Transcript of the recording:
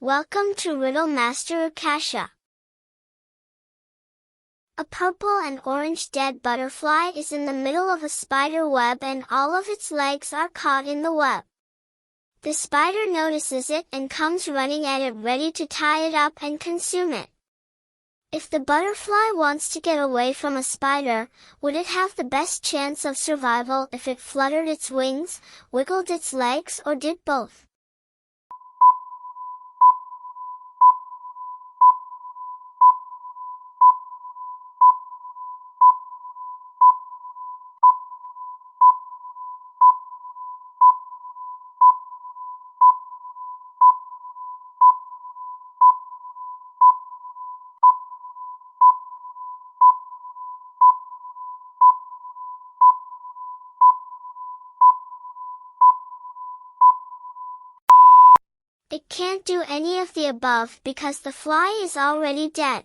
Welcome to Riddle Master Ukasha. A purple and orange dead butterfly is in the middle of a spider web and all of its legs are caught in the web. The spider notices it and comes running at it ready to tie it up and consume it. If the butterfly wants to get away from a spider, would it have the best chance of survival if it fluttered its wings, wiggled its legs, or did both? It can't do any of the above because the fly is already dead.